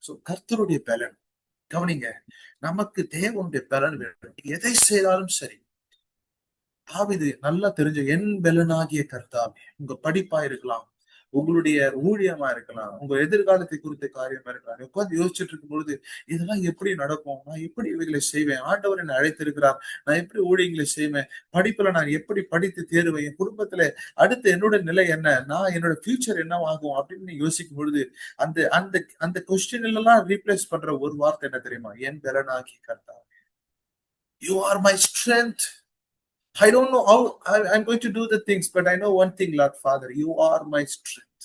So கர்த்தருடைய பலன் கவனிங்க, நமக்கு தேவனுடைய பலன் வேணும். எதை செய்தாலும் சரி. தாவீது நல்லா தெரிஞ்ச என் பலனாகிய கர்த்தாவே, உங்க படிப்பா இருக்கலாம், உங்களுடைய ஊழியமா இருக்கலாம், உங்க எதிர்காலத்தை குறித்த காரியமா இருக்கலாம். உட்கார்ந்து யோசிச்சுட்டு இருக்கும் பொழுது இதெல்லாம் எப்படி நடக்கும், நான் எப்படி இவைகளை செய்வேன், ஆண்டவர் என்னை அழைத்திருக்கிறார், நான் எப்படி ஊழியங்களை செய்வேன், படிப்புல நான் எப்படி படித்து தேருவேன், என் குடும்பத்துல அடுத்து என்னோட நிலை என்ன, நான் என்னோட ஃபியூச்சர் என்னவாகும் அப்படின்னு யோசிக்கும் பொழுது அந்த அந்த அந்த கொஸ்டின் எல்லாம் ரீப்ளேஸ் பண்ற ஒரு வார்த்தை என்ன தெரியுமா? என் பலனாகி கர்த்தா. You are my strength. I don't know how I'm going to do the things, but I know one thing, Lord Father, you are my strength.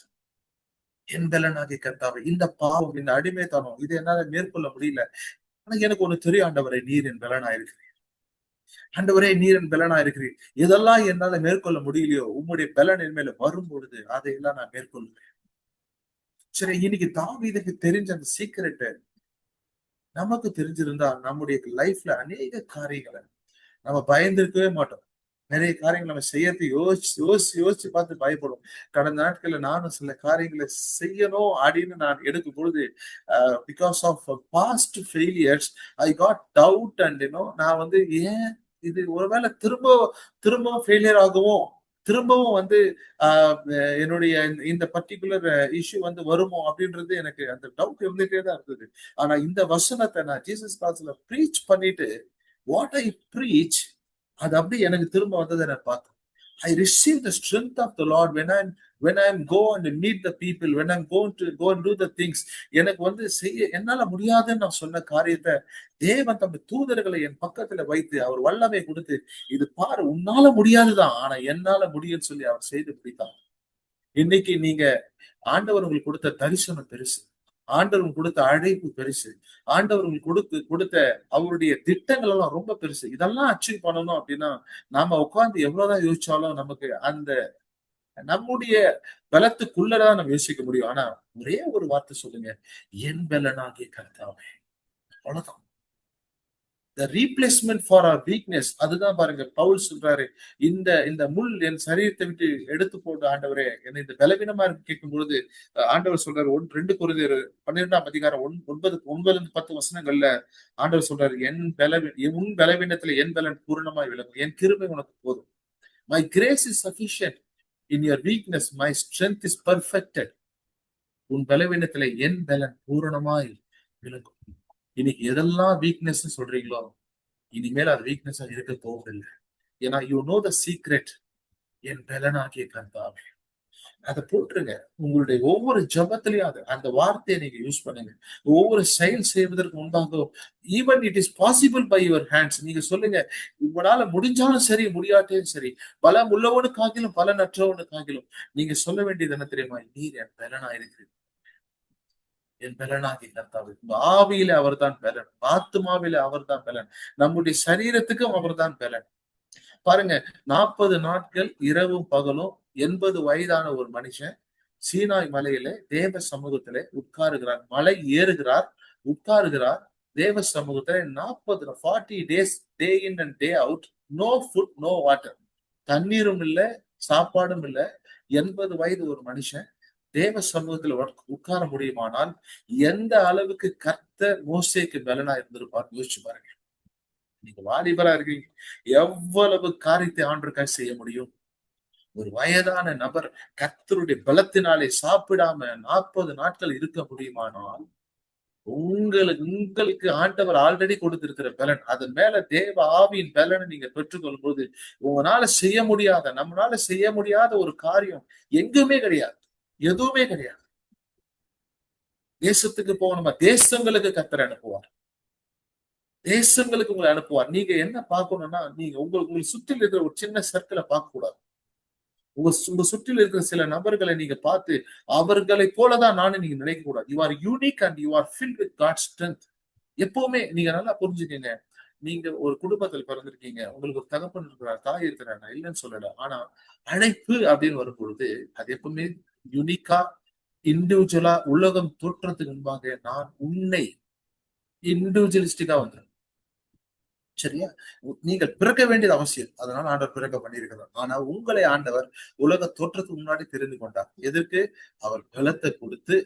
என் பலனாகிய கர்த்தாவே, இந்த பாவம், இந்த அடிமைத்தனம், இது என்னால மேற்கொள்ள முடியல. ஆனா எனக்கு ஒண்ணு தெரியும் ஆண்டவரே, நீர் என் பலனா இருக்கிறீர். ஆண்டவரே, நீர் என் பலனா இருக்கிறீர். எதெல்லாம் என்னால மேற்கொள்ள முடியலையோ, உம்முடைய பலன் என் மேல வரும் பொழுது அதையெல்லாம் நான் மேற்கொள்வேன். சரி, இன்னைக்கு தாவீதுக்கு தெரிஞ்ச அந்த சீக்கிரட்டை நமக்கு தெரிஞ்சிருந்தா நம்முடைய லைஃப்ல அநேக காரியங்களை நம்ம பயந்திருக்கவே மாட்டோம். நிறைய காரியங்கள் நம்ம செய்யறது யோசிச்சு பார்த்து பயப்படும். கடந்த நாட்கள்ல நானும் சில காரியங்களை செய்யணும் அப்படின்னு நான் எடுக்கும் பொழுது because of past failures I got doubt and நான் ஏன் இது ஒருவேளை திரும்பவும் ஃபெயிலியர் ஆகவும், திரும்பவும் என்னுடைய இந்த பர்டிகுலர் இஷ்யூ வருமோ அப்படின்றது எனக்கு அந்த டவுட் இருந்துட்டே தான் இருந்தது. ஆனா இந்த வசனத்தை நான் ஜீசஸ் கிளாஸ்ல ப்ரீச் பண்ணிட்டு வாட் ஐ ப்ரீச் அது அப்படி எனக்கு திரும்ப வந்ததை நான் பார்த்தேன். I receive the strength of the Lord when I'm go and meet the people, when I'm going to go and do the things. எனக்கு செய்ய என்னால முடியாதுன்னு நான் சொன்ன காரியத்தை தேவன் தம்முடைய தூதர்களை என் பக்கத்துல வைத்து அவர் வல்லமை கொடுத்து, இது பாரு உன்னால முடியாதுதான், ஆனா என்னால முடியும்னு சொல்லி அவர் செய்து பிடித்தார். இன்னைக்கு நீங்க ஆண்டவர் உங்களுக்கு கொடுத்த தரிசனம் பெருசு, ஆண்டவர் கொடுத்த அழைப்பு பெருசு, ஆண்டவர் கொடுத்த அவருடைய திட்டங்கள் எல்லாம் ரொம்ப பெருசு. இதெல்லாம் அச்சீவ் பண்ணணும் அப்படின்னா நாம உட்கார்ந்து எவ்வளவுதான் யோசிச்சாலும் நமக்கு அந்த நம்முடைய பலத்துக்குள்ளதான் நம்ம யோசிக்க முடியும். ஆனா ஒரே ஒரு வார்த்தை சொல்லுங்க, என் பலனாகிய கர்த்தாவே. அவ்வளவுதான். The replacement for our weakness. அதுதான் பாருங்க பவுல் சொல்றாரு, இந்த முள் என் சரீரத்தை விட்டு எடுத்து போட்டு ஆண்டவரே என்ன இந்த பலவீனமா இருக்கு கேட்கும் பொழுது ஆண்டவர் சொல்றாரு 2 கொரிந்தியர் 12ஆம் அதிகாரம் 9-10 வசனங்கள்ல ஆண்டவர் சொல்றாரு, உன் பலவீனத்துல என் பலன் பூரணமாய் விளங்கும், என் கிருபை உனக்கு போதும். My grace is sufficient in your weakness, my strength is perfected. உன் பலவீனத்துல என் பலன் பூரணமாய் விளங்கும். இன்னைக்கு எதெல்லாம் வீக்னஸ் சொல்றீங்களோ இனிமேல் அது வீக்னஸா இருக்க போவதில்லை. ஏன்னா யூ நோ த சீக்ரெட், என் பலனாகிய கர்த்தாவே. அதை போட்டுருங்க. உங்களுடைய ஒவ்வொரு ஜபத்திலையும் அந்த வார்த்தையை நீங்க யூஸ் பண்ணுங்க. ஒவ்வொரு செயல் செய்வதற்கு முன்பாக even it is possible by your hands நீங்க சொல்லுங்க, உங்களால முடிஞ்சாலும் சரி முடியாட்டையும் சரி, பலம் உள்ளவனுக்காகிலும் பலனற்றவனுக்காகிலும் நீங்க சொல்ல வேண்டியது என்ன தெரியுமா? நீர் என் பலனா இருக்கிறது, என் பலனாகி கர்த்தாவே. ஆவியில அவர் தான் பலன், ஆத்துமாவில அவர் தான் பலன், நம்முடைய சரீரத்துக்கும் அவர் தான் பலன். பாருங்க, 40 நாட்கள் இரவும் பகலும் 80 வயதான ஒரு மனுஷன் சீனாய் மலையில தேவ சமூகத்திலே உட்காருகிறார். மலை ஏறுகிறார், உட்காருகிறார் தேவ சமூகத்திலே 40 days day in and day out, no food no water, தண்ணீரும் இல்லை சாப்பாடும் இல்லை. 80 வயது ஒரு மனுஷன் தேவ சமூகத்துல உட்கார முடியுமானால் எந்த அளவுக்கு கர்த்தர் மோசேக்கு பலனா இருந்திருப்பார் யோசிச்சு பாருங்க. நீங்க வாலிபரா இருக்கீங்க, எவ்வளவு காரியத்தை ஆண்டவருக்காக செய்ய முடியும்? ஒரு வயதான நபர் கர்த்தருடைய பலத்தினாலே சாப்பிடாம 40 நாட்கள் இருக்க முடியுமானால் உங்களுக்கு ஆண்டவர் ஆல்ரெடி கொடுத்திருக்கிற பலன், அதன் மேல தேவ ஆவியின் பலனை நீங்க பெற்றுக்கொள்ளும் போது உங்களால செய்ய முடியாத, நம்மளால செய்ய முடியாத ஒரு காரியம் எங்குமே கிடையாது, எதுவுமே கிடையாது. தேசத்துக்கு போகணுமா, தேசங்களுக்கு கர்த்தர் அனுப்புவார், தேசங்களுக்கு உங்களை அனுப்புவார். நீங்க என்ன பார்க்கணும்னா, நீங்க உங்களுக்கு சுற்றில் இருக்கிற ஒரு சின்ன சர்க்கிளை பார்க்க கூடாது. உங்க சுற்றில் இருக்கிற சில நபர்களை நீங்க பார்த்து அவர்களை போலதான் நானும் நீங்க நினைக்க கூடாது. You are unique and you are filled with God's strength. எப்பவுமே நீங்க நல்லா புரிஞ்சுக்கீங்க, நீங்க ஒரு குடும்பத்தில் பிறந்திருக்கீங்க, உங்களுக்கு ஒரு தகப்பன் இருக்கிறார், தாய் இருக்கிறாங்க, இல்லைன்னு சொல்லல. ஆனா அழைப்பு அப்படின்னு வரும் பொழுது அது எப்பவுமே யூனிக்கா இண்டிவிஜுவலா உலகம் தோற்றத்துக்கு முன்பாக நான் உன்னை இண்டிவிஜுவலிஸ்டிக்கா வந்துடும். சரியா? நீங்கள் பிறக்க வேண்டியது அவசியம், அதனால ஆண்டவர் பிறக்க பண்ணியிருக்கிறார். ஆனா உங்களை ஆண்டவர் உலக தோற்றத்துக்கு முன்னாடி தெரிந்து கொண்டார். எதற்கு? அவர் பலத்தை கொடுத்து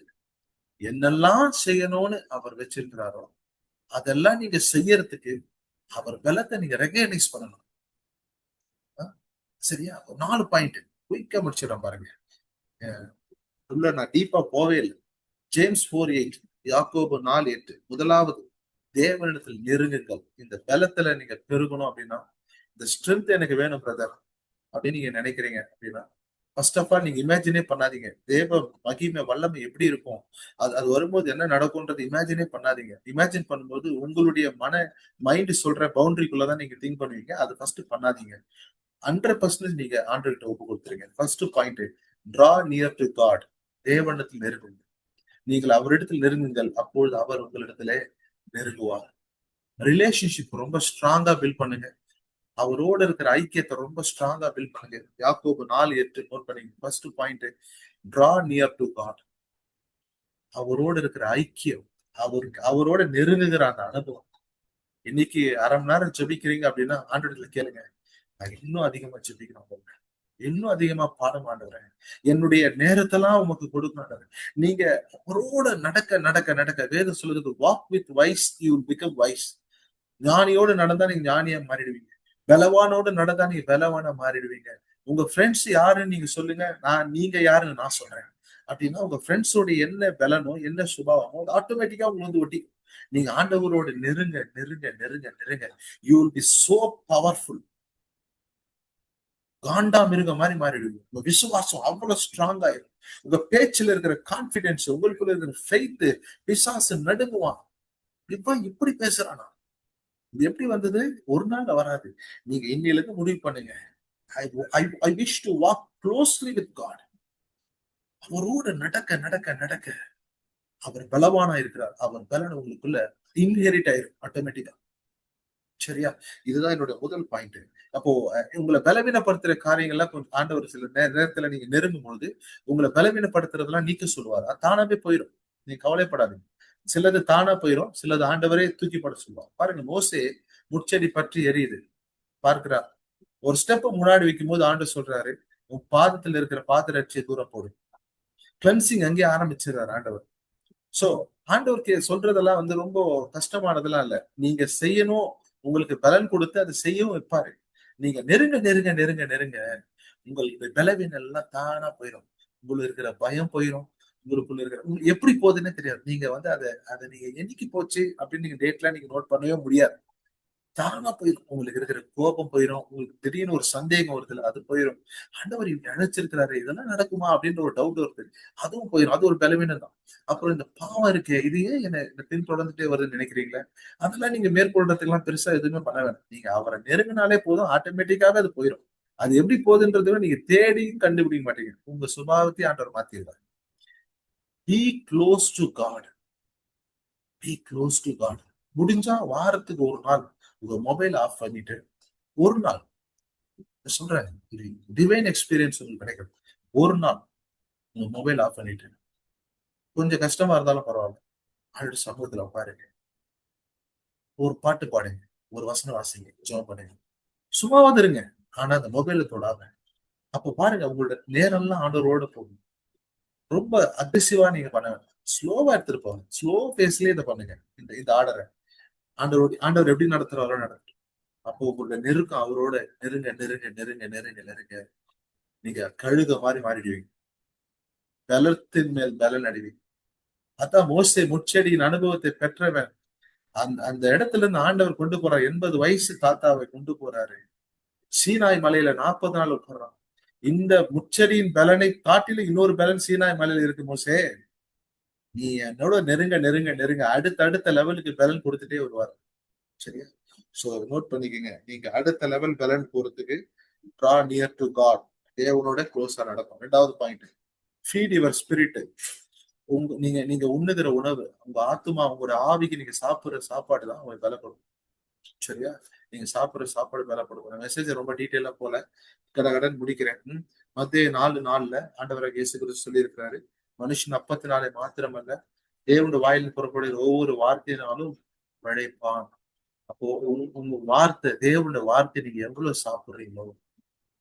என்னெல்லாம் செய்யணும்னு அவர் வச்சிருக்கிறாரோ அதெல்லாம் நீங்க செய்யறதுக்கு அவர் பலத்தை நீங்க ரெகனைஸ் பண்ணணும். சரியா? 4 பாயிண்ட் குயிக்கா முடிச்சிடறேன் பாருங்க. உள்ள நான் டீப்பா போவே இல்லை. ஜேம்ஸ் 4:8, யாக்கோபு 4:8. முதலாவது, தேவனிடத்தில் நெருங்குங்கள். இந்த பலத்துல நீங்க பெருகணும் அப்படின்னா, இந்த ஸ்ட்ரென்த் எனக்கு வேணும் பிரதர் அப்படின்னு நீங்க நினைக்கிறீங்க அப்படின்னா, ஃபர்ஸ்ட் ஆஃப் ஆல் நீங்க இமேஜினே பண்ணாதீங்க. தேவ மகிமை வல்லமை எப்படி இருக்கும், அது அது வரும்போது என்ன நடக்கும்ன்றது இமேஜினே பண்ணாதீங்க. இமேஜின் பண்ணும்போது உங்களுடைய மைண்ட் சொல்ற பவுண்டரிக்குள்ளதான் நீங்க திங்க் பண்ணுவீங்க. அது ஃபர்ஸ்ட் பண்ணாதீங்க. 100% நீங்க ஆண்டவர்கிட்ட ஒப்பு கொடுத்துருங்க. First point, draw near to God. தேவனிடத்தில் நெருங்குங்கள். நீங்கள் அவரிடத்தில் நெருங்குங்கள், அப்பொழுது அவர் உங்களிடத்திலே நெருங்குவார். ரிலேஷன்ஷிப் ரொம்ப ஸ்ட்ராங்கா பில்ட் பண்ணுங்க. அவரோட இருக்கிற ஐக்கியத்தை ரொம்ப ஸ்ட்ராங்கா பில்ட் பண்ணுங்க. யாக்கோபு 4:8 நோட் பண்ணீங்க. First point, draw near to God. அவரோட இருக்கிற ஐக்கியம், அவரோட நெருங்குகிற அந்த அனுபவம். இன்னைக்கு அரை மணி நேரம் ஜெபிக்கிறீங்க அப்படின்னா ஆண்டவர்கிட்ட கேளுங்க, நான் இன்னும் அதிகமா ஜெபிக்கணும், இன்னும் அதிகமா பாடம் ஆண்டவரேன், என்னுடைய நேரத்தெல்லாம் உமக்கு கொடுக்கணும். நீங்க அவரோட நடக்க நடக்க நடக்க வேதம் சொல்லுது, walk with wise you will become wise. ஞானியோடு நடந்தா நீங்க ஞானியா மாறிடுவீங்க. பலவானோடு நடந்தா நீங்க பலவானா மாறிடுவீங்க. உங்க ஃப்ரெண்ட்ஸ் யாருன்னு நீங்க சொல்லுங்க, நீங்க யாருன்னு நான் சொல்றேன். அப்படின்னா உங்க ஃப்ரெண்ட்ஸோட என்ன பலனோ என்ன சுபாவமோ ஆட்டோமேட்டிக்கா உங்களுக்கு வந்து ஒட்டி. நீங்க ஆண்டவரோட நெருங்க நெருங்க நெருங்க நெருங்க, you will be so powerful. காண்டா மிருக மாதிரி மாறிடுவீங்க. உங்க விசுவாசம் அவ்வளவு ஸ்ட்ராங் ஆயிடும். உங்க பேச்சுல இருக்கிற கான்பிடன்ஸ், உங்களுக்குள்ள இருக்கிற ஃபெய்த், பிசாசு நடுங்குவான். இப்ப இப்படி பேசுறானா, இது எப்படி வந்தது? ஒரு நாள் வராது. நீங்க இன்னையில இருந்து முடிவு பண்ணுங்க. I wish to walk closely with God. அவரோட நடக்க நடக்க நடக்க அவர் பலவானா இருக்கிறார். அவர் பலன் உங்களுக்குள்ள இன்ஹெரிட் ஆயிரும் ஆட்டோமேட்டிக்கா. சரியா? இதுதான் என்னோட முதல் பாயிண்ட். அப்போ உங்களை பலவீனப்படுத்துற காரியங்கள்லாம் கொஞ்சம் ஆண்டவர் சில நேரத்துல நீங்க நெருங்கும் பொழுது உங்களை பலவீனப்படுத்துறதெல்லாம் நீக்க சொல்லுவார். அது தானாவே போயிடும். நீங்க கவலைப்படாதீங்க. சிலது தானா போயிடும், சிலது ஆண்டவரே தூக்கி போட சொல்லுவார். பாருங்க, மோசே முட்செடி பற்றி எரியுது பார்க்கிறார். ஒரு ஸ்டெப் முன்னாடி வைக்கும் போது ஆண்டு சொல்றாரு, உன் பாதத்துல இருக்கிற பாதரட்சியை தூரம் போடு. கிளன்சிங் அங்கேயே ஆரம்பிச்சிடறாரு ஆண்டவர். சோ ஆண்டவருக்கு சொல்றதெல்லாம் வந்து ரொம்ப கஷ்டமானதெல்லாம் இல்ல. நீங்க செய்யணும், உங்களுக்கு பலன் கொடுத்து அதை செய்யவும் வைப்பாரு. நீங்க நெருங்க நெருங்க நெருங்க நெருங்க உங்களுக்கு பலவீனம் எல்லாம் தானா போயிடும். உங்களுக்கு இருக்கிற பயம் போயிடும். உங்களுக்குள்ள இருக்கிற எப்படி போகுதுன்னே தெரியாது. நீங்க வந்து அதை நீங்க என்னைக்கு போச்சு அப்படின்னு நீங்க டேட்லாம் நீங்க நோட் பண்ணவே முடியாது. தானா போயிடும். உங்களுக்கு இருக்கிற கோபம் போயிடும். உங்களுக்கு திடீர்னு ஒரு சந்தேகம் வருது, அது போயிடும். ஆண்டவர் இப்படி அழைச்சிருக்கிறாரு, இதெல்லாம் நடக்குமா அப்படின்ற ஒரு டவுட் வருது, அதுவும் போயிடும். அது ஒரு பலவீனம் தான். அப்புறம் இந்த பாவம் இருக்கே, இது ஏன் என்ன பின்தொடர்ந்துட்டே வருதுன்னு நினைக்கிறீங்களா? அதெல்லாம் நீங்க மேற்கொள்றதுக்கு எல்லாம் பெருசா எதுவுமே பண்ண வேண்டாம். நீங்க அவரை நெருங்கினாலே போதும், ஆட்டோமேட்டிக்காவே அது போயிடும். அது எப்படி போகுதுன்றத நீங்க தேடி கண்டுபிடிக்க மாட்டீங்க. உங்க சுபாவத்தை ஆண்டவர் மாத்திடுவார். Be close to God. Be close to God. முடிஞ்சா வாரத்துக்கு ஒரு நாள் உங்க மொபைல் ஆஃப் பண்ணிட்டு ஒரு நாள் சொல்றேன், டிவைன் எக்ஸ்பீரியன்ஸ் உங்களுக்கு கிடைக்கும். ஒரு நாள் உங்க மொபைல் ஆஃப் பண்ணிட்டு கொஞ்சம் கஷ்டமா இருந்தாலும் பரவாயில்ல, ஆல்ரெடி சமூகத்துல பாருங்க, ஒரு பாட்டு பாடுங்க, ஒரு வசனம் வாசிங்க, ஜெபம் பண்ணுங்க, சும்மாவது இருங்க. ஆனா அந்த மொபைல தொடாம. அப்ப பாருங்க, உங்களோட நேரம் எல்லாம் ஆண்டவரோட போகும். ரொம்ப அக்ரெசிவா நீங்க பண்ண வேண்டாம். ஸ்லோவா எடுத்துட்டு போங்க. ஸ்லோ பேஸ்லயே இதை பண்ணுங்க. இந்த ஆர்டரை ஆண்டவர் எப்படி நடத்துறாரோ நடத்தும். அப்போ உங்களோட நெருக்கம் அவரோட நெருங்க நெருங்க நெருங்க நெருங்க நெருங்க நீங்க கழுக மாதிரி மாறிடுவீங்க. பலத்தின் மேல் பலன் அடைவீங்க. அதான் மோசே முச்செடியின் அனுபவத்தை பெற்றவன். அந்த இடத்துல இருந்து ஆண்டவர் கொண்டு போறாரு. 80 வயசு தாத்தாவை கொண்டு போறாரு. சீனாய் மலையில 40 நாள் உட்கார்றான். இந்த முச்செடியின் பலனை காட்டிலும் இன்னொரு பலன் சீனாய் மலையில இருக்கு. மோசே, நீ என்னோட நெருங்க நெருங்க நெருங்க அடுத்த லெவலுக்கு பலன் கொடுத்துட்டே வருவார். சரியா? சோ நோட் பண்ணிக்கங்க. நீங்க அடுத்த லெவல் பலன் போறதுக்கு draw near to God. தேவனோட க்ளோஸா நடக்கும். 2வது பாயிண்ட், ஃபீட் யுவர் ஸ்பிரிட். நீங்க நீங்க உண்ணுகிற உணவு, உங்க ஆத்துமா, உங்களோட ஆவிக்கு நீங்க சாப்பிடுற சாப்பாடு தான் உங்களுக்கு பலப்படும். சரியா? நீங்க சாப்பிடுற சாப்பாடு பலப்படும். மெசேஜ் ரொம்ப டீட்டெயிலா போல கடகடன் முடிக்கிறேன். மத்தேயு 4:4 ஆண்டவராக இயேசு கிறிஸ்து சொல்லி இருக்கிறாரு, மனுஷன் அப்பத்தினாலே மாத்திரமல்ல தேவனுடைய வாயிலில் புறப்படுகிற ஒவ்வொரு வார்த்தையினாலும் பிழைப்பான். அப்போ உங்க வார்த்தை, தேவனுடைய வார்த்தை நீங்க எவ்வளவு சாப்பிடுறீங்களோ,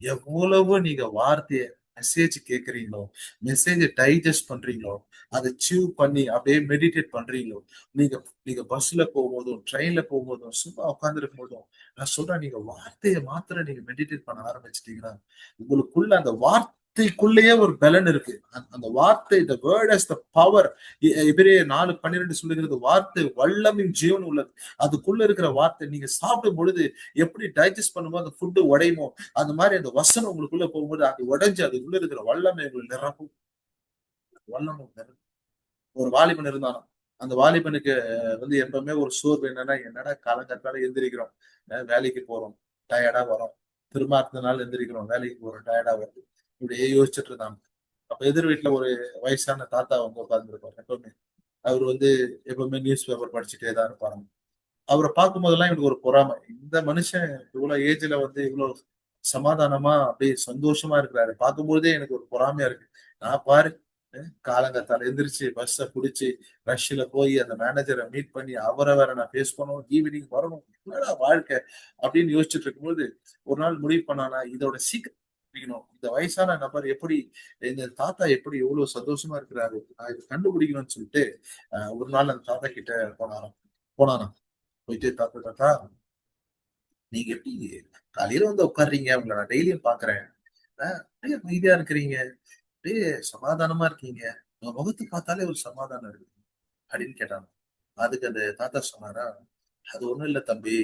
எவ்வளவு நீங்க வார்த்தைய மெசேஜ் கேட்கறீங்களோ, மெசேஜ் டைஜஸ்ட் பண்றீங்களோ, அதை சீவ் பண்ணி அப்படியே மெடிடேட் பண்றீங்களோ, நீங்க நீங்க பஸ்ல போகும்போதும் ட்ரெயின்ல போகும்போதும் சும்மா உட்கார்ந்துருக்கும் போதும், நான் சொல்றேன், நீங்க வார்த்தையை மாத்திரம் நீங்க மெடிடேட் பண்ண ஆரம்பிச்சிட்டீங்கன்னா உங்களுக்குள்ள அந்த வார்த்தைக்குள்ளேயே ஒரு பலன் இருக்கு. அந்த வார்த்தை, the word has the power. எபிரேயர் 4:12 சொல்லுகிறது, வார்த்தை வல்லமையும் ஜீவன் உள்ளது. அதுக்குள்ள இருக்கிற வார்த்தை நீங்க சாப்பிடும் பொழுது எப்படி டைஜஸ்ட் பண்ணும்போது அந்த ஃபுட்டு உடையுமோ, அந்த மாதிரி அந்த வசனம் உங்களுக்குள்ள போகும்போது அது உடைஞ்சு அது உள்ள இருக்கிற வல்லமை உங்களுக்கு நிரப்பும். வல்லமை நிரப்பும். ஒரு வாலிபன் இருந்தானா, அந்த வாலிபனுக்கு எப்பவுமே ஒரு சோர்வு என்னன்னா, என்னடா காலங்காத்தால எந்திரிக்கிறோம், வேலைக்கு போறோம், டயர்டா வரோம், திரும்ப அடுத்த நாள் எந்திரிக்கிறோம், வேலைக்கு போறோம், டயர்டா வருது, இப்படியே யோசிச்சுட்டு இருந்தாங்க. அப்ப எதிர் வீட்டுல ஒரு வயசான தாத்தா உட்கார்ந்துருப்பாரு. எப்பவுமே அவர் எப்பவுமே நியூஸ் பேப்பர் படிச்சுட்டே தான் இருப்பாரு. அவரை பார்க்கும் போதெல்லாம் எனக்கு ஒரு பொறாமை. இந்த மனுஷன் இவ்வளவு ஏஜ்ல இவ்வளவு சமாதானமா அப்படியே சந்தோஷமா இருக்கிறாரு. பார்க்கும்போதே எனக்கு ஒரு பொறாமையா இருக்கு. நான் பாரு, காலங்காத்தால எந்திரிச்சு பஸ்ஸ புடிச்சு ரஷ்ல போய் அந்த மேனேஜரை மீட் பண்ணி அவரை வேற நான் பேஸ் பண்ணணும், ஈவினிங் வரணும், என்னடா வாழ்க்கை அப்படின்னு யோசிச்சுட்டு இருக்கும்போது ஒரு நாள் முடிவு பண்ணானா, இதோட சீக்கிரம் பிடிக்கணும். இந்த வயசான நபர் எப்படி, இந்த தாத்தா எப்படி எவ்வளவு சந்தோஷமா இருக்கிறாரு, நான் இதை கண்டுபிடிக்கணும்னு சொல்லிட்டு ஒரு நாள் அந்த தாத்தா கிட்ட போனானா போயிட்டு, தாத்தா தாத்தா, நீங்க எப்படி காலையில உட்கார்றீங்க, உங்களை நான் டெய்லியும் பாக்குறேன், அப்படியே அமைதியா இருக்கிறீங்க, அப்படியே சமாதானமா இருக்கீங்க, உங்க முகத்தை பார்த்தாலே ஒரு சமாதானம் இருக்கு அப்படின்னு கேட்டாங்க. அதுக்கு அந்த தாத்தா சொன்னாரா, அது ஒண்ணும் இல்ல தம்பி,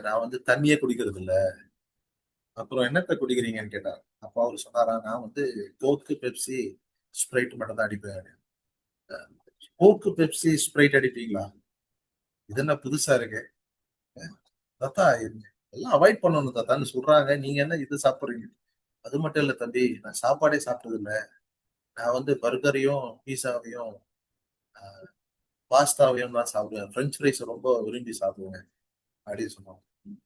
நான் தண்ணியே குடிக்கிறது இல்ல. அப்புறம் என்னத்த குடிக்கிறீங்கன்னு கேட்டார். அப்ப அவரு சொன்னாரா, நான் கோக்கு பெப்சி ஸ்ப்ரைட் மட்டும் தான் அடிப்பேன். கோக்கு பெப்சி ஸ்ப்ரைட் அடிப்பீங்களா? இது என்ன புதுசா இருக்கு? தாத்தா, எல்லாம் அவாய்ட் பண்ணணும் தாத்தான்னு சொல்றாங்க, நீங்க என்ன இது சாப்பிடுறீங்க? அது மட்டும் இல்ல தம்பி, நான் சாப்பாடே சாப்பிட்டது இல்ல. நான் பர்கரையும் பீஸாவையும் பாஸ்தாவையும் தான் சாப்பிடுவேன். பிரெஞ்சு ஃப்ரைஸ் ரொம்ப விரும்பி சாப்பிடுவேன் அப்படின்னு சொன்னாங்க.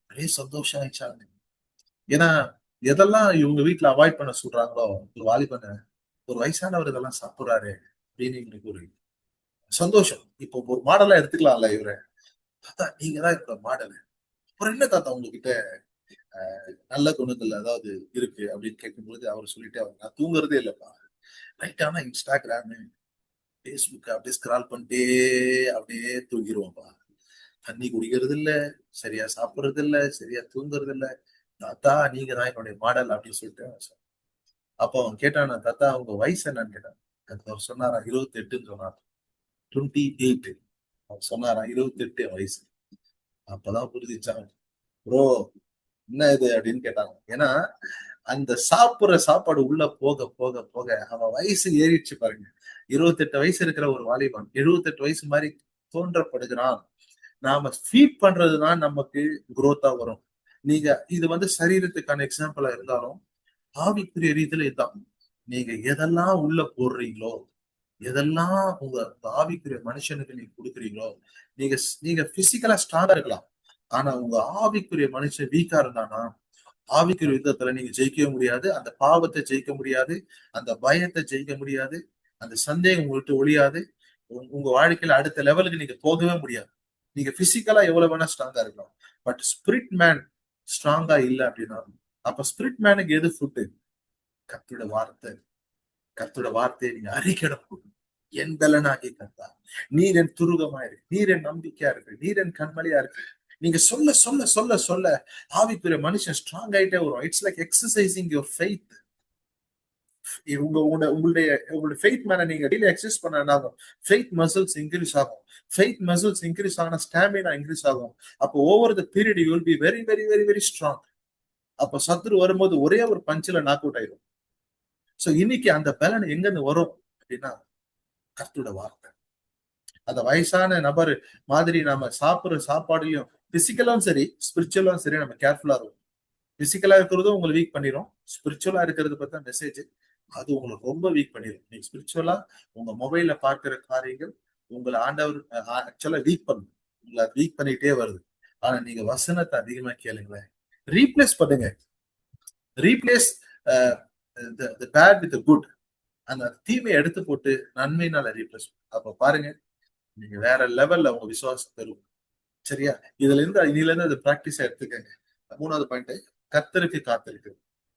அப்படியே சந்தோஷம் ஆயிடுச்சாங்க. ஏன்னா எதெல்லாம் இவங்க வீட்டுல அவாய்ட் பண்ண சொல்றாங்களோ, ஒரு வாலிபன, ஒரு வயசானவர் இதெல்லாம் சாப்பிடுறாரு அப்படின்னு எங்களுக்கு ஒரு சந்தோஷம். இப்போ ஒரு மாடலா எடுத்துக்கலாம்ல இவரை. தாத்தா, நீங்க தான் இப்ப மாடல். அப்புறம் என்ன தாத்தா உங்ககிட்ட நல்ல குணங்கள் அதாவது இருக்கு அப்படின்னு கேட்கும்போது அவர் சொல்லிட்டு, அவர் நான் தூங்குறதே இல்லப்பா, ரைட் ஆனா இன்ஸ்டாகிராம் பேஸ்புக் அப்படியே ஸ்கிரால் பண்ணிட்டே அப்படியே தூங்கிடுவோம்ப்பா. தண்ணி குடிக்கிறது இல்ல, சரியா சாப்பிடுறது இல்ல, சரியா தூங்குறது இல்ல. தாத்தா, நீங்க தான் என்னுடைய மாடல் அப்படின்னு சொல்லிட்டு அப்ப அவன் கேட்டானா, தாத்தா உங்க வயசு என்னன்னு கேட்டான். அவர் சொன்னாரா, 28ன்னு சொன்னார். 28. அவர் சொன்னாரா, 28 வயசு. அப்பதான் புரிஞ்சிச்சான், ப்ரோ என்ன இது அப்படின்னு கேட்டாங்க. ஏன்னா அந்த சாப்பிடுற சாப்பாடு உள்ள போக போக போக அவன் வயசு ஏறிடுச்சு பாருங்க. 28 வயசு இருக்கிற ஒரு வாலிபன் 78 வயசு மாதிரி தோன்றப்படுகிறான். நாம ஃபீட் பண்றதுதான் நமக்கு குரோத்தா வரும். நீங்க இது சரீரத்துக்கான எக்ஸாம்பிளா இருந்தாலும் ஆவிக்குரிய ரீதியில இதுதான். நீங்க எதெல்லாம் உள்ள போடுறீங்களோ, எதெல்லாம் உங்க ஆவிக்குரிய மனுஷனுக்கு நீங்க கொடுக்குறீங்களோ, நீங்க நீங்க பிசிக்கலா ஸ்ட்ராங்கா இருக்கலாம். ஆனா உங்க ஆவிக்குரிய மனுஷன் வீக்கா இருந்தானா, ஆவிக்குரிய யுத்தத்துல நீங்க ஜெயிக்கவே முடியாது. அந்த பாவத்தை ஜெயிக்க முடியாது, அந்த பயத்தை ஜெயிக்க முடியாது, அந்த சந்தேகம் உங்கள்கிட்ட ஒழியாது. உங்க வாழ்க்கையில அடுத்த லெவலுக்கு நீங்க போகவே முடியாது. நீங்க பிசிக்கலா எவ்வளவு வேணா ஸ்ட்ராங்கா இருக்கலாம், பட் ஸ்பிரிட் மேன் ஸ்ட்ராங்கா இல்ல அப்படின்னா, அப்ப ஸ்பிரிட் மேனுக்கு எது ஃபுட்டு? கர்த்தருடைய வார்த்தை. கர்த்தருடைய வார்த்தையை நீங்க அறிக்கையிடணும். என் பலனாகிய கர்த்தா, நீர் என் துருகமா இருக்கு, நீர் என் நம்பிக்கையா இருக்கு, நீர் என் கண்மலையா இருக்கு. நீங்க சொல்ல சொல்ல சொல்ல சொல்ல ஆவிக்குரிய மனுஷன் ஸ்ட்ராங் ஆயிட்டே வரும். It's like exercising your faith. உங்களுடைய ஃபெய்த் மேல நீங்க டெய்லி எக்ஸசைஸ் பண்ணா ஃபெய்த் மசில்ஸ் இன்க்ரீஸ் ஆகும். ஃபெய்த் மசில்ஸ் இன்க்ரீஸ் ஆனா ஸ்டாமினா இன்க்ரீஸ் ஆகும். அப்போ over the period you will be very very very very strong. அப்ப சத்துரு வரும்போது ஒரே ஒரு பஞ்சில நாக் அவுட் ஆயிடும். சோ இன்னைக்கு அந்த பலன் எங்க இருந்து வரும் அப்படின்னா, கர்த்தரோட வார்த்தை. அந்த வயசான நபர் மாதிரி நாம சாப்பிடுற சாப்பாடுலயும் பிசிக்கலும் சரி ஸ்பிரிச்சுவலும் சரி நம்ம கேர்ஃபுல்லா இருக்கும். பிசிக்கலா இருக்கிறதும் உங்களை வீக் பண்ணிடும். ஸ்பிரிச்சுவலா இருக்கிறது பார்த்தா மெசேஜ் அது உங்களுக்கு ரொம்ப வீக் பண்ணிடும். நீங்க ஸ்பிரிச்சுவலா உங்க மொபைல்ல பார்க்கிற காரியங்கள் உங்களை ஆண்டவர் ஆக்சுவலா வீக் பண்ணும். உங்களை வீக் பண்ணிட்டே வருது. ஆனா நீங்க வசனத்தை அதிகமா கேளுங்களேன். ரீப்ளேஸ் பண்ணுங்க. Replace bad with good. அந்த தீமையை எடுத்து போட்டு நன்மையினால ரீப்ளேஸ். அப்ப பாருங்க, நீங்க வேற லெவல்ல உங்க விசுவாசம் பெறும். சரியா? இதுல இருந்து அது பிராக்டிஸா எடுத்துக்கங்க. 3வது பாயிண்ட், கர்த்தருக்கு காத்திருக்கு.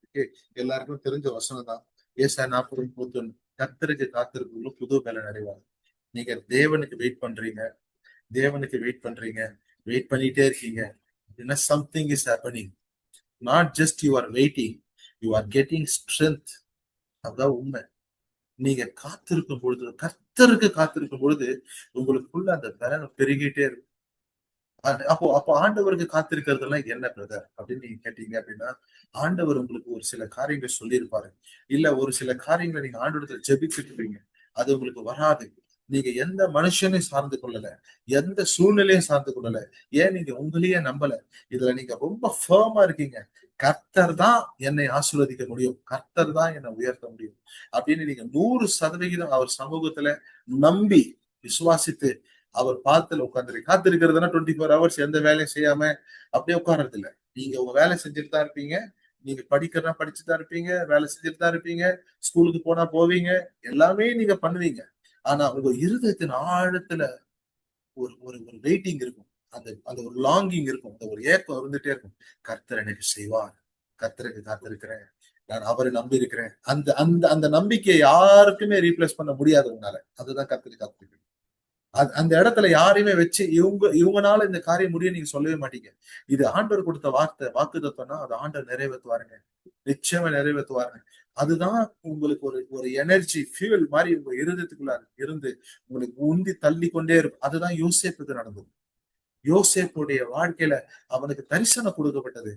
ஓகே, எல்லாருக்கும் தெரிஞ்ச வசனம் தான். ஏசாயா 40:31 கர்த்தருக்கு காத்திருக்கிறவங்க புது பலன் அடைவாங்க. நீங்க தேவனுக்கு வெயிட் பண்றீங்க, தேவனுக்கு வெயிட் பண்றீங்க, வெயிட் பண்ணிட்டே இருக்கீங்க. Something is happening. Not just you are waiting, you are getting strength. அதுதான் உண்மை. நீங்க காத்திருக்கும் பொழுது, கர்த்தருக்கு காத்திருக்கும் பொழுது உங்களுக்குள்ள அந்த பலன் பெருகிட்டே இருக்கும். அப்போ அப்போ ஆண்டவருக்கு காத்திருக்கிறதெல்லாம் என்ன பிரதர் அப்படின்னு நீங்க கேட்டீங்க அப்படின்னா, ஆண்டவர் உங்களுக்கு ஒரு சில காரியங்கள் சொல்லியிருப்பாரு. இல்ல ஒரு சில காரியங்களை நீங்க ஆண்டவரத்துல ஜெபிச்சுட்டு இருப்பீங்க. அது உங்களுக்கு வராது. நீங்க எந்த மனுஷனையும் சார்ந்து கொள்ளல, எந்த சூழ்நிலையும் சார்ந்து கொள்ளல, ஏன் நீங்க உங்களையே நம்பல. இதுல நீங்க ரொம்ப ஃபேமா இருக்கீங்க. கர்த்தர் தான் என்னை ஆசீர்வதிக்க முடியும், கர்த்தர் தான் என்னை உயர்த்த முடியும் அப்படின்னு நீங்க 100% அவர் சமூகத்துல நம்பி விசுவாசித்து அவர் பாத்துல உட்கார்ந்து காத்திருக்கிறதுனா 24 ஹவர்ஸ் எந்த வேலையும் செய்யாம அப்படியே உட்கார்றது இல்ல. நீங்க உங்க வேலை செஞ்சுட்டு தான் இருப்பீங்க. நீங்க படிக்கிறதா படிச்சுட்டு தான் இருப்பீங்க, வேலை செஞ்சுட்டு தான் இருப்பீங்க, ஸ்கூலுக்கு போனா போவீங்க, எல்லாமே நீங்க பண்ணுவீங்க. ஆனா உங்க இருதயத்தின் ஆழத்துல ஒரு ஒரு ஒரு வெயிட்டிங் இருக்கும். அந்த அந்த ஒரு லாங்கிங் இருக்கும். அந்த ஒரு ஏக்கம் இருந்துட்டே இருக்கும். கர்த்தர் எனக்கு செய்வார், கர்த்தருக்கு காத்திருக்கிறேன், நான் அவரை நம்பி இருக்கிறேன். அந்த அந்த அந்த நம்பிக்கையை யாருக்குமே ரீப்ளேஸ் பண்ண முடியாது உங்களால. அதுதான் கர்த்தருக்கு காத்திருக்கிறேன். அந்த இடத்துல யாரையுமே வச்சு இவங்கனால இந்த காரியம் முடியும் நீங்க சொல்லவே மாட்டீங்க. இது ஆண்டவர் கொடுத்த வார்த்தை, வாக்குத்தத்தம்னா அது ஆண்டவர் நிறைவேற்றுவாருங்க. நிச்சயமா நிறைவேற்றுவாருங்க. அதுதான் உங்களுக்கு ஒரு ஒரு எனர்ஜி ஃபியூல் மாதிரி உங்க இருதயத்துக்குள்ள இருந்து உங்களுக்கு உந்தி தள்ளி கொண்டே இருக்கும். அதுதான் யோசேப்புக்கு நடந்தது. யோசேப்புடைய வாழ்க்கையில அவனுக்கு தரிசனம் கொடுக்கப்பட்டது.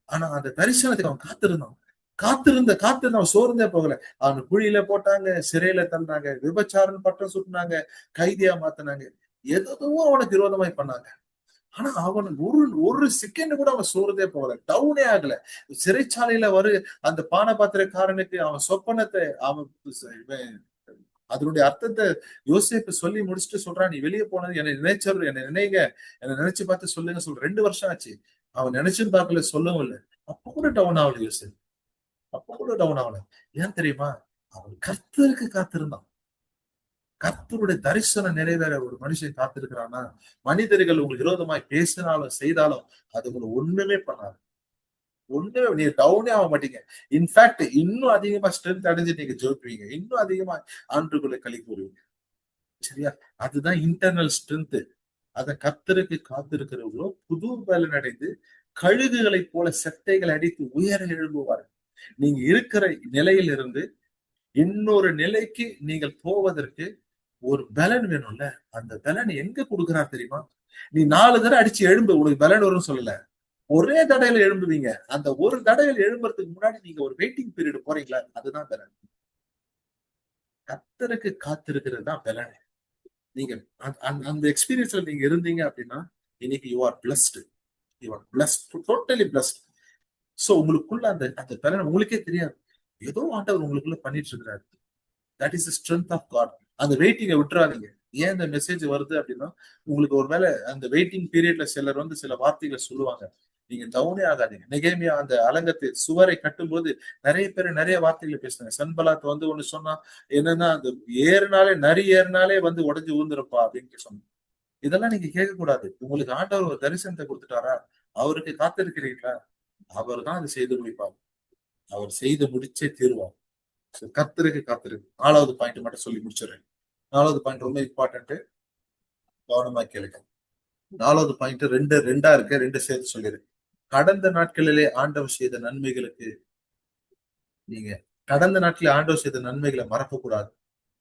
ஆனா அந்த தரிசனத்துக்கு அவன் காத்திருந்தான். காத்திருந்த அவன் சோர்ந்தே போகல. அவன் குழியில போட்டாங்க, சிறையில தள்ளினாங்க, விபச்சாரம் பட்டம் சுட்டினாங்க, கைதியா மாத்தினாங்க. எதோ அவனுக்கு விரோதமாய் பண்ணாங்க. ஆனா அவன் ஒரு ஒரு செகண்ட் கூட அவன் சோர்ந்தே போகல, டவுனே ஆகல. சிறைச்சாலையில அந்த பானபாத்திரக்காரனுக்கு அவன் சொப்பனத்தை அவன் அதனுடைய அர்த்தத்தை யோசேப்பு சொல்லி முடிச்சுட்டு சொல்றான், நீ வெளியே போனது என்னை நினைங்க, என்னை நினைச்சு பார்த்து சொல்லுங்க சொல்ற. 2 வருஷம் ஆச்சு. அவன் நினைச்சும் பார்க்கல, சொல்லவும் இல்லை. அப்ப கூட டவுன் ஆகல யோசேப்பு. அப்ப கூட டவுன் ஆகல. ஏன் தெரியுமா? அவன் கர்த்தருக்கு காத்திருந்தான். கர்த்தருடைய தரிசனம் நிறைவேற ஒரு மனுஷன் காத்திருக்கிறான்னா, மனிதர்கள் உங்களுக்கு விரோதமாய் பேசினாலும் செய்தாலும் அது உங்களை ஒண்ணுமே பண்ணாது. ஒண்ணுமே நீங்க டவுனே ஆக மாட்டீங்க. இன்ஃபேக்ட் இன்னும் அதிகமா ஸ்ட்ரென்த் அடைஞ்சு நீங்க ஜெயிப்பீங்க. இன்னும் அதிகமா ஆண்டுக்குள்ள களி கூறுவீங்க. சரியா? அதுதான் இன்டர்னல் ஸ்ட்ரென்த். அத கர்த்தருக்கு காத்திருக்கிறவர்களோ புது பலன் அடைந்து கழுகுகளைப் போல செட்டைகள் அடித்து உயர எழும்புவார். நீங்க இருக்கிற நிலையில் இருந்து இன்னொரு நிலைக்கு நீங்கள் போவதற்கு ஒரு பலன் வேணும்ல. அந்த பலன் எங்க கொடுக்கிறார் தெரியுமா? நீ 4 தடவை அடிச்சு எழும்பு, உனக்கு பலன் வரும்னு சொல்லல. ஒரே தடவையில எழும்புவீங்க. அந்த ஒரு தடவையில எழும்புறதுக்கு முன்னாடி நீங்க ஒரு வெயிட்டிங் பீரியட் போறீங்களா? அதுதான் பலன். கர்த்தருக்கு காத்திருக்கிறது தான் பலன். நீங்க அந்த எக்ஸ்பீரியன்ஸ்ல நீங்க இருந்தீங்க அப்படின்னா இன்னைக்கு you are blessed. You are blessed, totally blessed. So உங்களுக்குள்ள அந்த அந்த பலன் உங்களுக்கே தெரியாது. ஏதோ ஆண்டவர் உங்களுக்குள்ள பண்ணிட்டு இருக்கிறாரு. That is strength of God. அந்த வெயிட்டிங்கை விட்டுறாதீங்க. ஏன் இந்த மெசேஜ் வருது அப்படின்னா, உங்களுக்கு ஒருவேளை அந்த வெயிட்டிங் பீரியட்ல சிலர் சில வார்த்தைகளை சொல்லுவாங்க. நீங்க டவுனே ஆகாதீங்க. நெகேமியா அந்த அலங்கத்தை சுவரை கட்டும்போது நிறைய பேர் நிறைய வார்த்தைகளை பேசுனாங்க. சன்பலாத் ஒண்ணு சொன்னா என்னன்னா, அந்த ஏறினாலே நரி ஏறினாலே உடைஞ்சு ஊந்துருப்பா அப்படின்னு சொன்னாங்க. இதெல்லாம் நீங்க கேட்க கூடாது. உங்களுக்கு ஆண்டவர் ஒரு தரிசனத்தை கொடுத்துட்டாரா? அவருக்கு காத்திருக்கிறீங்களா? அவர் தான் அதை செய்து முடிப்பார். அவர் செய்து முடிச்சே தீருவார். கர்த்தருக்கு காத்திருக்கு. 4வது பாயிண்ட் மட்டும் சொல்லி முடிச்சிடுறேன். 4வது பாயிண்ட் ரொம்ப இம்பார்ட்டன்ட். கவனமா கேளுங்க. 4வது பாயிண்ட் ரெண்டா இருக்கு. 2 சேர்த்து சொல்லிடுறேன். கடந்த நாட்களிலே ஆண்டவர் செய்த நன்மைகளுக்கு நீங்க கடந்த நாட்களில் ஆண்டவர் செய்த நன்மைகளை மறக்க கூடாது.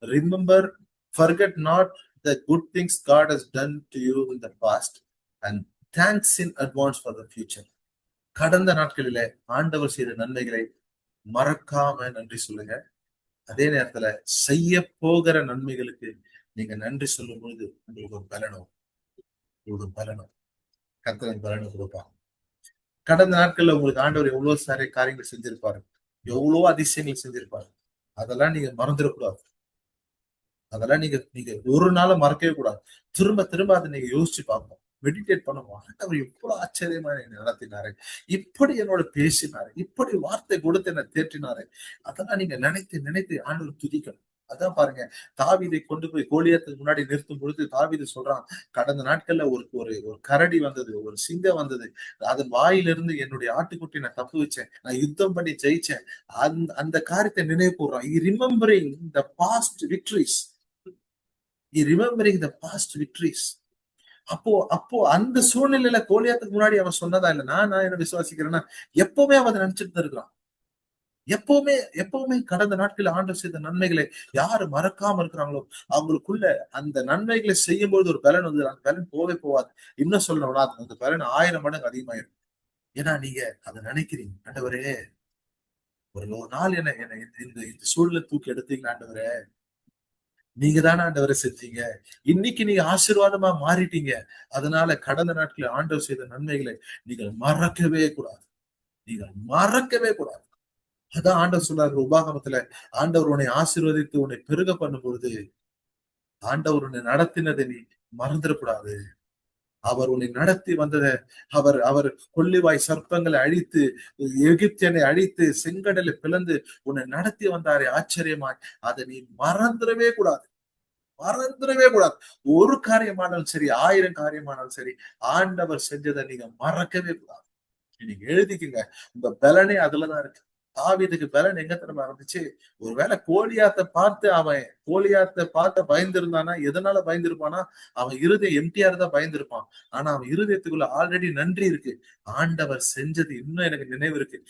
Remember, forget not the good things God has done to you in the past and thanks in advance for the future. கடந்த நாட்களிலே ஆண்டவர் செய்த நன்மைகளை மறக்காம நன்றி சொல்லுங்க. அதே நேரத்துல செய்ய போகிற நன்மைகளுக்கு நீங்க நன்றி சொல்லும் பொழுது உங்களுக்கு ஒரு பலனும் கர்த்தரின் பலனை கொடுப்பாங்க. கடந்த நாட்கள்ல உங்களுக்கு ஆண்டவர் எவ்வளவு சாரி காரியங்கள் செஞ்சிருப்பாரு, எவ்வளவு அதிசயங்கள் செஞ்சிருப்பாரு. அதெல்லாம் நீங்க மறந்துடக்கூடாது. அதெல்லாம் நீங்க நீங்க ஒரு நாள மறக்கவே கூடாது. திரும்ப திரும்ப அதை நீங்க யோசிச்சு பார்க்கணும். மெடிடேட் பண்ணுவோம். ஆண்டவர் எவ்வளவு ஆச்சரியமா என்னை நடத்தினாரு, இப்படி என்னோட பேசினாரு, இப்படி வார்த்தை கொடுத்து என்னை தேற்றினாரு. அதெல்லாம் நீங்க நினைத்து நினைத்து ஆண்டவர் துதிக்கணும். அதான் பாருங்க, தாவீதை கொண்டு போய் கோலியாத்துக்கு முன்னாடி நிறுத்தும் பொழுது தாவீது சொல்றான், கடந்த நாட்கள்ல ஒரு ஒரு ஒரு கரடி வந்தது, ஒரு சிங்கம் வந்தது, அதன் வாயிலிருந்து என்னுடைய ஆட்டுக்குட்டி நான் தப்பு வச்சேன், நான் யுத்தம் பண்ணி ஜெயிச்சேன். அந்த காரியத்தை நினைவு கூர்றான். Remembering the past victories. Remembering the past victories. அப்போ அப்போ அந்த சூழ்நிலையில கோலியாத்துக்கு முன்னாடி அவன் சொன்னதா இல்ல, நான் என்ன விசுவாசிக்கிறேன்னா, எப்பவுமே அவன் நினைச்சிட்டு இருக்கிறான். எப்பவுமே எப்பவுமே கடந்த நாட்களில் ஆண்டவர் செய்த நன்மைகளை யாரு மறக்காம இருக்கிறாங்களோ அவங்களுக்குள்ள அந்த நன்மைகளை செய்யும் போது ஒரு பலன் வந்து அந்த பலன் போவே போவாது. இன்னும் சொல்லணும்னா அந்த பலன் 1000 மடங்கு அதிகமாயிரும். ஏன்னா நீங்க அதை நினைக்கிறீங்க, ஆண்டவரே ஒரு ஒரு நாள் என்ன என்ன இந்த இந்த சூழலை தூக்கி எடுத்தீங்களா ஆண்டவரே, நீங்க தானே ஆண்டவரை செஞ்சீங்க, இன்னைக்கு நீங்க ஆசீர்வாதமா மாறிட்டீங்க. அதனால கடந்த நாட்களில் ஆண்டவர் செய்த நன்மைகளை நீங்கள் மறக்கவே கூடாது. நீங்கள் மறக்கவே கூடாது. அதான் ஆண்டவர் சொல்றாரு உபாகமத்துல, ஆண்டவர் உன்னை ஆசீர்வதித்து உன்னை பெருக பண்ணும் பொழுது ஆண்டவர் உன்னை நடத்தினதை நீ மறந்துடக்கூடாது. அவர் உன்னை நடத்தி வந்ததை, அவர் அவர் கொள்ளிவாய் சர்ப்பங்களை அழித்து எகிப்தியனை அழித்து செங்கடலை பிளந்து உன்னை நடத்தி வந்தாரே ஆச்சரியமாய், அதை நீ மறந்துடவே கூடாது. மறந்துடவே கூடாது. ஒரு காரியமானாலும் சரி, 1000 காரியமானாலும் சரி, ஆண்டவர் செஞ்சதை நீங்க மறக்கவே கூடாது. நீங்க எழுதிக்கங்க, உங்க பலனே அதுலதான் இருக்கு. தாவீதுக்கு பலன் எங்க தெரியுமா இருந்துச்சு? ஒருவேளை கோலியாத்தை பார்த்து பயந்திருந்தானா, எதனால பயந்திருப்பானா? அவன் இருதயம் எம்டியா இருந்தா பயந்திருப்பான். ஆனா அவன் இருதயத்துக்குள்ள ஆல்ரெடி நன்றி இருக்கு. ஆண்டவர் செஞ்சது இன்னும் எனக்கு நினைவு இருக்கு.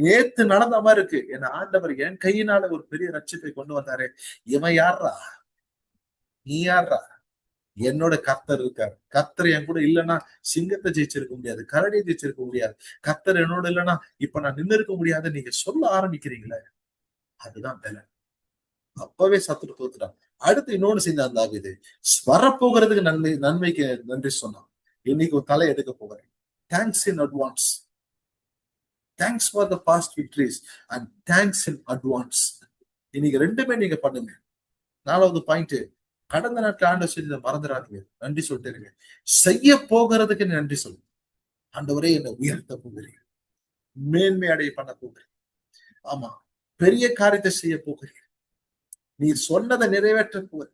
நேத்து நடந்த மாதிரி இருக்கு. என் ஆண்டவர் என் கையினால ஒரு பெரிய ரட்சிப்பை கொண்டு வந்தாரு. இவன் யாரா? நீ யாரா? என்னோட கர்த்தர் இருக்காரு. கர்த்தர் என் கூட இல்லைன்னா சிங்கத்தை ஜெயிச்சிருக்க முடியாது, கரடியை ஜெயிச்சிருக்க முடியாது. கர்த்தர் என்னோட இல்லைன்னா இப்ப நான் நின்று இருக்க முடியாது. நீங்க சொல்ல ஆரம்பிக்கிறீங்களே, அதுதான் பலன். அப்பவே சத்துரு தோத்துட்டான். அடுத்து இன்னொன்னு செஞ்சான் தாவீது. வரப்போகிறதுக்கு நன்மைக்கு நன்றி சொன்னான். இன்னைக்கு ஒரு தலை எடுக்க போகிறேன். Thanks in advance. Thanks for the past victories and thanks in advance. இன்னைக்கு ரெண்டுமே நீங்க பண்ணுங்க. 4வது பாயிண்ட், கடந்த நாட்கள் ஆண்டு செஞ்சதை மறந்துடாதீங்க. நன்றி சொல்லிட்டு இருங்க. செய்ய போகிறதுக்கு நன்றி சொல்லுங்க. ஆண்டவரே என்னை உயர்த்த போகிறீங்க, மேன்மை அடைய பண்ண போகிறீங்க. ஆமா, பெரிய காரியத்தை செய்ய போகிறீங்க. நீ சொன்னதை நிறைவேற்ற போகுது.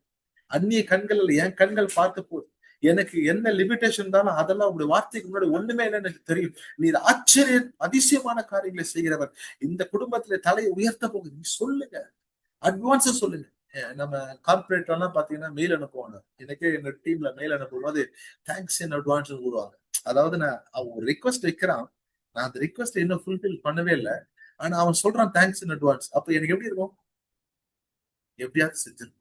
அந்நிய கண்கள் என் கண்கள் பார்க்க போகுது. எனக்கு என்ன லிமிடேஷன் இருந்தாலும் அதெல்லாம் உங்களுடைய வார்த்தைக்கு முன்னாடி ஒண்ணுமே இல்லைன்னு எனக்கு தெரியும். நீர் ஆச்சரிய அதிசயமான காரியங்களை செய்கிறவர். இந்த குடும்பத்துல தலையை உயர்த்த போகுது. நீ சொல்லுங்க, அட்வான்ஸா சொல்லுங்க. நம்ம கார்பரேட் எல்லாம் பாத்தீங்கன்னா மெயில் அனுப்புவாங்க. எனக்கே எங்க டீம்ல மெயில் அனுப்பும் போது தேங்க்ஸ் இன் அட்வான்ஸ் கூடுவாங்க. அதாவது நான் அவன் ஒரு ரிக்வஸ்ட் வைக்கிறான், நான் அந்த ரிக்வஸ்ட் இன்னும் ஃபுல்ஃபில் பண்ணவே இல்லை, ஆனா அவன் சொல்றான் தேங்க்ஸ் இன் அட்வான்ஸ். அப்ப எனக்கு எப்படி இருக்கும்? எப்படியாவது செஞ்சிருக்கும்.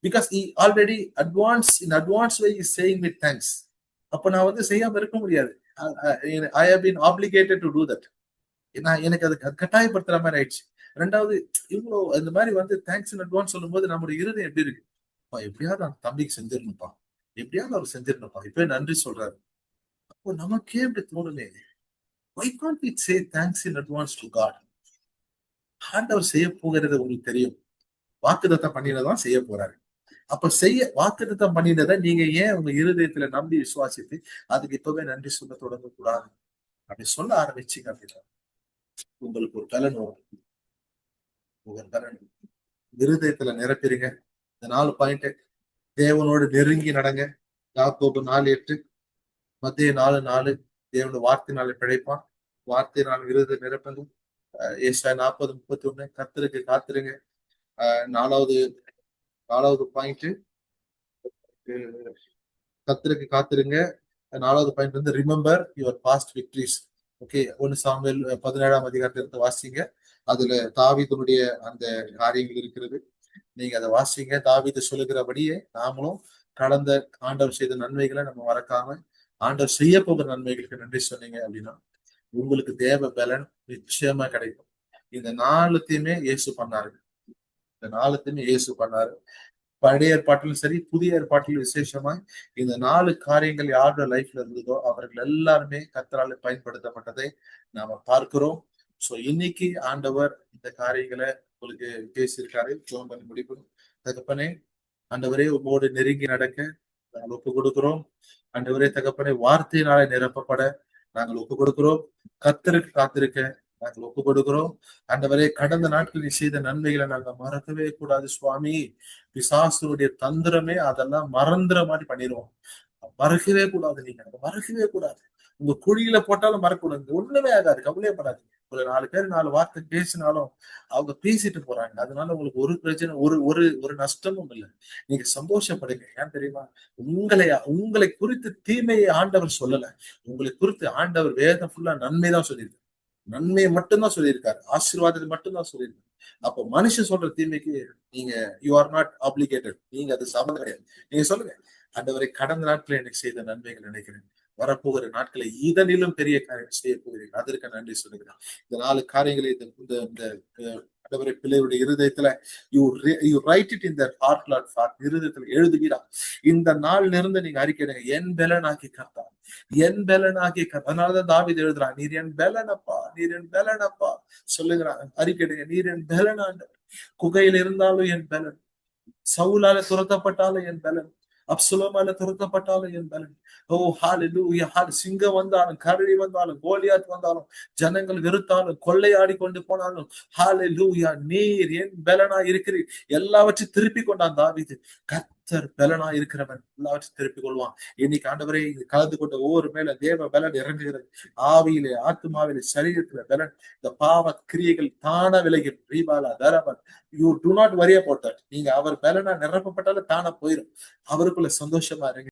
Because already advance in advance way is saying with thanks. அப்ப நான் வந்து செய்யாம இருக்க முடியாது. I have been obligated to do that. நான் எனக்கு அது கட்டாயப்படுத்துற மாதிரி ஆயிடுச்சு. ரெண்டாவது, இவ்வளவு இந்த மாதிரி வந்து தேங்க்ஸ் இன் அட்வான்ஸ் சொல்லும் போது நம்மளுடைய இருதயம் எப்படி இருக்கு? எப்படியாவது அந்த தம்பிக்கு செஞ்சிடணும்ப்பா, எப்படியாவது அவர் செஞ்சிடணும்ப்பா, இப்ப நன்றி சொல்றாரு. அப்போ நமக்கே இப்படி தோணுமே, why can't we say thanks in advance to God? ஆண்டவர் செய்ய போகிறது உங்களுக்கு தெரியும். வாக்குத்தத்தம் பண்ணினதான் செய்ய போறாரு. அப்ப வாக்குத்தத்தம் பண்ணினதை நீங்க ஏன் உங்க இருதயத்துல நம்பி விசுவாசித்து அதுக்கு இப்பவே நன்றி சொல்ல தொடங்க கூடாது? அப்படி சொல்ல ஆரம்பிச்சீங்க அப்படின்னா உங்களுக்கு ஒரு பலன் வரும். உங்க பலன் இருதயத்துல நிரப்பிடுங்க. இந்த 4 பாயிண்ட், தேவனோடு நெருங்கி நடங்க. யாக்கோபு 4:8, மத்திய 4:4, தேவனோட வார்த்தையினாலே பிழைப்பான், வார்த்தையினால் இருதய நிரப்பங்க. ஏசாயா 40:31, கர்த்தருக்கு காத்திருங்க. 4வது பாயிண்ட், கர்த்தருக்கு காத்திருங்க. 4வது பாயிண்ட் வந்து remember your past victories. Okay, 1 Samuel 17ஆம் அதிகாரத்தை வாசிங்க. அதுல தாவீதுடைய அந்த காரியங்கள் இருக்கிறது. நீங்க அதை வாசிங்க. தாவீது சொல்லுகிறபடியே நாமளும் கடந்த ஆண்டவர் செய்த நன்மைகளை நம்ம மறக்காம ஆண்டவர் செய்ய போகிற நன்மைகளுக்கு நன்றி சொன்னீங்க அப்படின்னா உங்களுக்கு தேவ பலன் நிச்சயமா கிடைக்கும். இந்த 4த்தையுமே இயேசு பண்ணாரு. இந்த 4த்தையுமே இயேசு பண்ணாரு. பழைய ஏற்பாட்டிலும் சரி, புதிய ஏற்பாட்டிலும் விசேஷமா இந்த 4 காரியங்கள் யாரோட லைஃப்ல இருந்ததோ அவர்கள் எல்லாருமே கர்த்தரால் பயன்படுத்தப்பட்டதை நாம பார்க்கிறோம். சோ இன்னைக்கு ஆண்டவர் இந்த காரியங்களை உங்களுக்கு பேசியிருக்காரு. ஜெபம் பண்ணி முடிக்கணும். தகப்பனே, ஆண்டவரே உங்களோடு நெருங்கி நடக்க நாங்கள் ஒப்பு கொடுக்கிறோம். ஆண்டவரே தகப்பனே, வார்த்தையினாலே நிரப்பப்பட நாங்கள் ஒப்பு கொடுக்கிறோம். கர்த்தருக்கு காத்திருக்க நாங்கள் ஒப்பு கொடுக்கிறோம். ஆண்டவரே, கடந்த நாட்கள் நீ செய்த நன்மைகளை நாங்க மறக்கவே கூடாது சுவாமி. பிசாசுடைய தந்திரமே அதெல்லாம் மறந்துற மாதிரி பண்ணிடுவோம். மறக்கவே கூடாது. நீங்க அதை மறக்கவே கூடாது. உங்க குழியில போட்டாலும் மறக்கக்கூடாது. ஒண்ணுமே ஆகாது, கவலையப்படாதீங்க. ஒரு 4 பேர் 4 வார்த்தை பேசினாலும் அவங்க பேசிட்டு போறாங்க. அதனால உங்களுக்கு ஒரு பிரச்சனை, ஒரு ஒரு ஒரு நஷ்டமும் இல்லை. நீங்க சந்தோஷப்படுங்க. ஏன் தெரியுமா? உங்களை குறித்து தீமையை ஆண்டவர் சொல்லல. உங்களை குறித்து ஆண்டவர் வேதம் ஃபுல்லா நன்மைதான் சொல்லியிருக்காரு. நன்மையை மட்டும்தான் சொல்லியிருக்காரு. ஆசீர்வாதத்தை மட்டும்தான் சொல்லியிருக்காரு. அப்ப மனுஷன் சொல்ற தீமைக்கு நீங்க யூ ஆர் நாட் ஆப்ளிகேட்டட். நீங்க அது சம்மந்தம் கிடையாது. நீங்க சொல்லுங்க, ஆண்டவரை கடந்த நாட்கள் எனக்கு செய்த நன்மைகள் நினைக்கிறேன். வரப்போகிற நாட்களை இதனிலும் பெரிய காரியம் செய்ய போகிறேன். அதற்கு நன்றி சொல்லுகிறேன். இந்த 4 காரியங்களை இந்த இந்த ஆண்டவரை பிள்ளையுடைய இருதயத்துல you write it in their heart Lord for இருதயத்துல எழுதுவீரா. இந்த நாள்ல இருந்து நீங்க அறிக்கையிடுங்க, என் பலனாக்கி கர்த்தா, என் பலனாகி கர்த்தா. அதனாலதான் தாவீது எழுதுறான், நீர் என் பலனப்பா, நீர் என் பலனப்பா சொல்லுகிறான். அறிக்கையிடுங்க, நீர் என் பலனாண்டவர். குகையில் இருந்தாலும் என் பலன், சவுலால துரத்தப்பட்டாலும் என் பலன், அப்சலோமால துரத்தப்பட்டாலும் என் பலன். ஓ ஹalleluya, சிங்கம் வந்தாலும், கரடி வந்தாலும், கோலியாத் வந்தாலும், ஜனங்கள் வெறுத்தாலும், கொள்ளையாடி கொண்டு போனாலும், ஹalleluya, நீர் என் பலனா இருக்கிறீர். எல்லாவற்றையும் திருப்பி கொண்டான் தாவீது. கர்த்தர் பலனா இருக்கிறவன் எல்லாவற்றையும் திருப்பிக் கொள்வான். இன்னைக்கு ஆண்டவரே, கலந்து கொண்ட ஒவ்வொரு மேல தேவ பலன் இறங்குகிறது. ஆவியிலே, ஆத்மாவிலே, சரீரத்துல பலன். இந்த பாவ கிரியைகள் தானா விலகி ரீபாலா தரபன். You do not worry about that. நீங்க அவர் பலனா நிரப்பப்பட்டாலும் தானா போயிடும். அவருக்குள்ள சந்தோஷமா இருங்க.